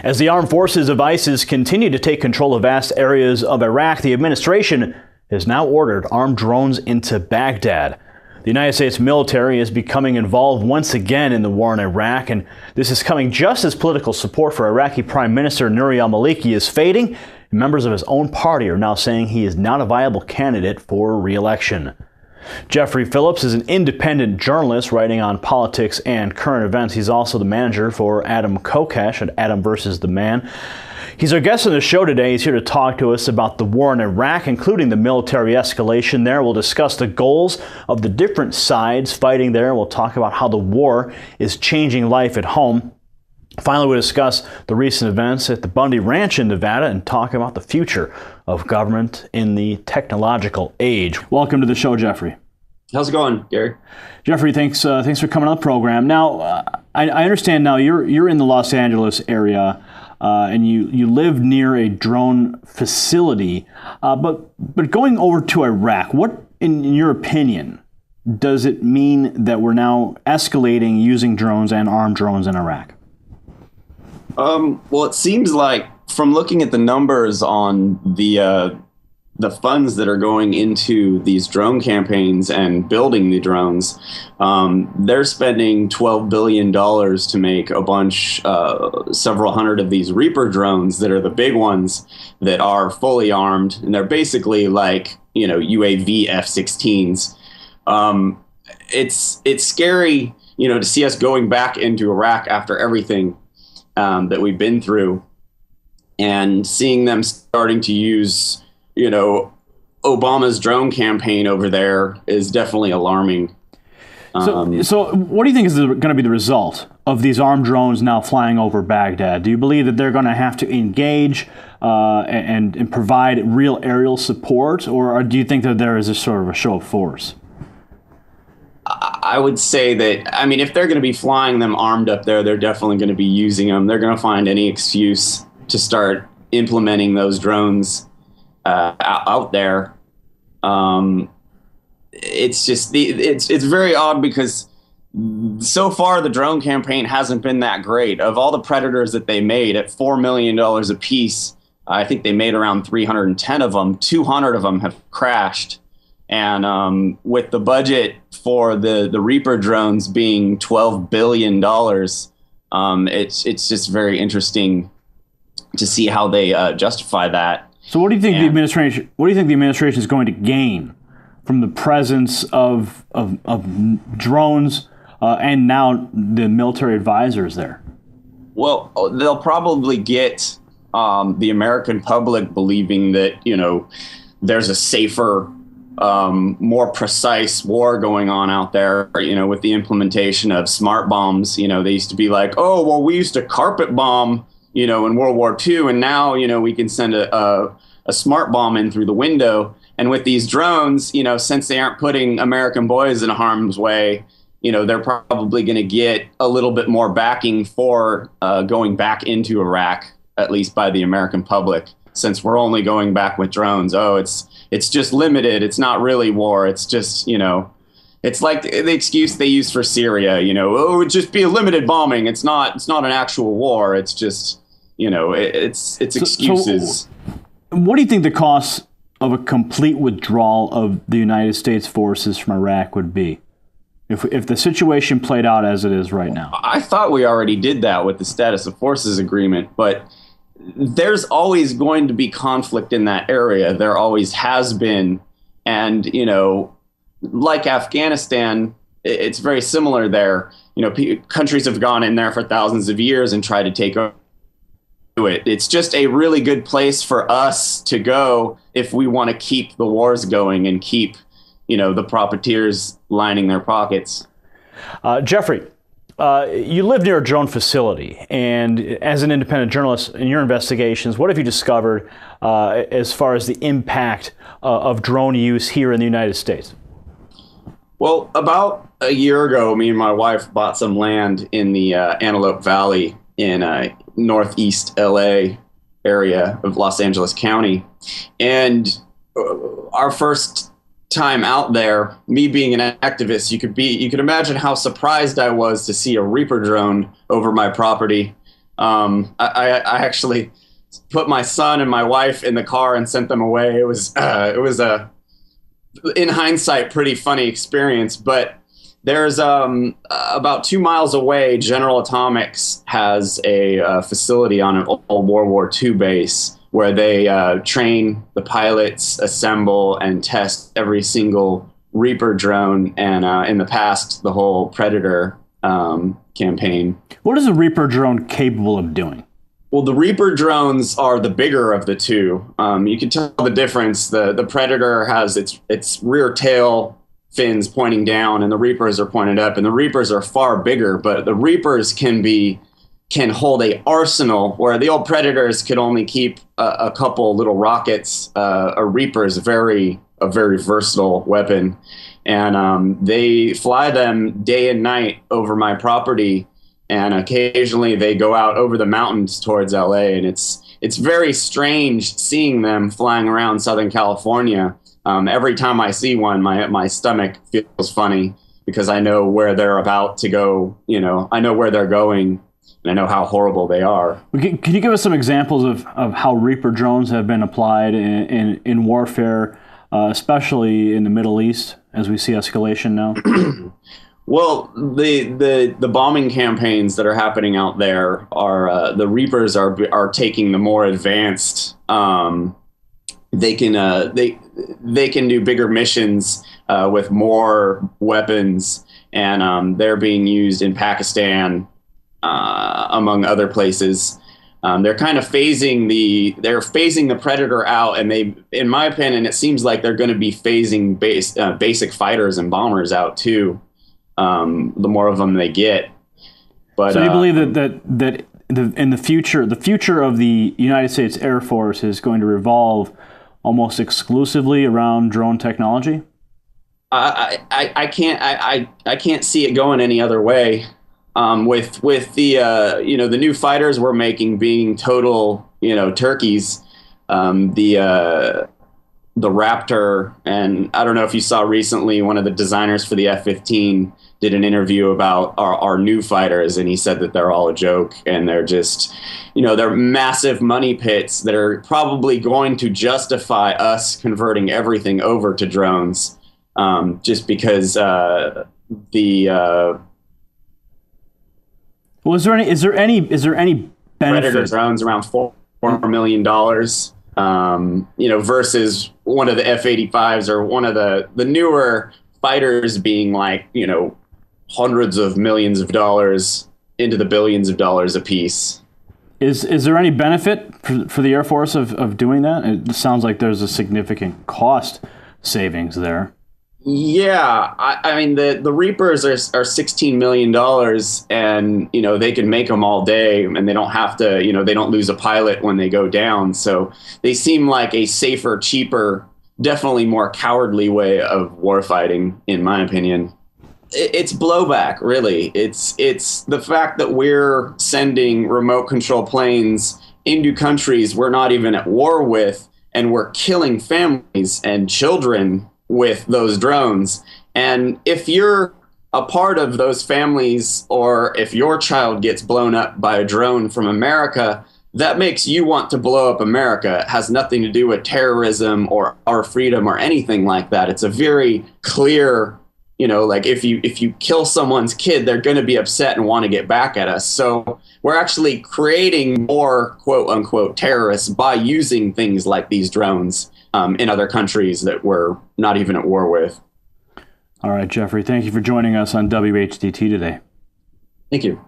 As the armed forces of ISIS continue to take control of vast areas of Iraq, the administration has now ordered armed drones into Baghdad. The United States military is becoming involved once again in the war in Iraq, and this is coming just as political support for Iraqi Prime Minister Nouri al-Maliki is fading. Members of his own party are now saying he is not a viable candidate for re-election. Jeffrey Phillips is an independent journalist writing on politics and current events. He's also the manager for Adam Kokesh at Adam versus the Man. He's our guest on the show today. He's here to talk to us about the war in Iraq, including the military escalation there. We'll discuss the goals of the different sides fighting there. We'll talk about how the war is changing life at home. Finally, we'll discuss the recent events at the Bundy Ranch in Nevada and talk about the future of government in the technological age. Welcome to the show, Jeffrey. How's it going, Gary? Jeffrey, thanks for coming on the program. Now, I understand now you're in the Los Angeles area, and you live near a drone facility. But going over to Iraq, what, in your opinion, does it mean that we're now escalating using drones and armed drones in Iraq? Well, it seems like from looking at the numbers on the funds that are going into these drone campaigns and building the drones, they're spending $12 billion to make a bunch, several hundred of these Reaper drones that are the big ones that are fully armed. And they're basically like, UAV F-16s. It's scary, to see us going back into Iraq after everything that we've been through, and seeing them starting to use, Obama's drone campaign over there is definitely alarming. So what do you think is going to be the result of these armed drones now flying over Baghdad? Do you believe that they're going to have to engage and provide real aerial support, or do you think that there is a sort of a show of force? I would say that, if they're going to be flying them armed up there, they're definitely going to be using them. They're going to find any excuse to start implementing those drones out there. It's just it's very odd because so far the drone campaign hasn't been that great. Of all the Predators that they made at $4 million a piece, I think they made around 310 of them. 200 of them have crashed. And with the budget for the Reaper drones being $12 billion, it's just very interesting to see how they justify that. So what do you think the administration? What do you think the administration is going to gain from the presence of drones and now the military advisors there? Well, they'll probably get the American public believing that there's a safer, more precise war going on out there, with the implementation of smart bombs. They used to be like, oh, well, we used to carpet bomb, in World War II, and now, we can send a smart bomb in through the window. And with these drones, since they aren't putting American boys in harm's way, they're probably going to get a little bit more backing for going back into Iraq, at least by the American public, since we're only going back with drones. Oh, it's just limited. It's not really war. It's just, it's like the excuse they use for Syria, oh, it would just be a limited bombing. It's not an actual war. It's just, it's excuses. So what do you think the cost of a complete withdrawal of the United States forces from Iraq would be if the situation played out as it is right now? I thought we already did that with the status of forces agreement, but there's always going to be conflict in that area. There always has been. And, like Afghanistan, it's very similar there. Countries have gone in there for thousands of years and tried to take over it. It's just a really good place for us to go if we want to keep the wars going and keep, the profiteers lining their pockets. Jeffrey, you live near a drone facility, and as an independent journalist in your investigations, what have you discovered as far as the impact of drone use here in the United States? Well, about a year ago, me and my wife bought some land in the Antelope Valley in northeast LA area of Los Angeles County. And our first time out there, me being an activist, you could imagine how surprised I was to see a Reaper drone over my property. I actually put my son and my wife in the car and sent them away. It was a, in hindsight, pretty funny experience. But there's about 2 miles away, General Atomics has a facility on an old World War II base where they train the pilots, assemble, and test every single Reaper drone, and in the past, the whole Predator campaign. What is a Reaper drone capable of doing? Well, the Reaper drones are the bigger of the two. You can tell the difference. The Predator has its rear tail fins pointing down, and the Reapers are pointed up. And the Reapers are far bigger, but the Reapers can hold a arsenal where the old Predators could only keep a couple little rockets. A Reaper is a very versatile weapon, and they fly them day and night over my property. And occasionally they go out over the mountains towards LA, and it's very strange seeing them flying around Southern California. Every time I see one, my stomach feels funny because I know where they're about to go. You know, I know where they're going, and I know how horrible they are. Can you give us some examples of how Reaper drones have been applied in warfare, especially in the Middle East, as we see escalation now? Well, the bombing campaigns that are happening out there are the Reapers are taking the more advanced. They can do bigger missions with more weapons, and they're being used in Pakistan, among other places. They're kind of phasing the Predator out, and in my opinion, it seems like they're going to be phasing basic fighters and bombers out too. The more of them they get. But so you believe that in the future of the United States Air Force is going to revolve almost exclusively around drone technology? I can't see it going any other way. With the new fighters we're making being total turkeys, the Raptor, and I don't know if you saw recently, one of the designers for the F-15 did an interview about our new fighters, and he said that they're all a joke, and they're just, they're massive money pits that are probably going to justify us converting everything over to drones, just because Well, is there any benefit? Predator drones around $4 million. Versus one of the F-85s or one of the newer fighters being like, hundreds of millions of dollars into the billions of dollars a piece. Is there any benefit for the Air Force of doing that? It sounds like there's a significant cost savings there. Yeah, I mean the Reapers are $16 million, and they can make them all day, and they don't have to, they don't lose a pilot when they go down. So they seem like a safer, cheaper, definitely more cowardly way of warfighting, in my opinion. It's blowback, really. It's the fact that we're sending remote control planes into countries we're not even at war with, and we're killing families and children with those drones. And if you're a part of those families, or if your child gets blown up by a drone from America, that makes you want to blow up America. It has nothing to do with terrorism or our freedom or anything like that. It's a very clear, like if you kill someone's kid, they're going to be upset and want to get back at us. So we're actually creating more quote unquote terrorists by using things like these drones in other countries that we're not even at war with. All right, Jeffrey, thank you for joining us on WHDT today. Thank you.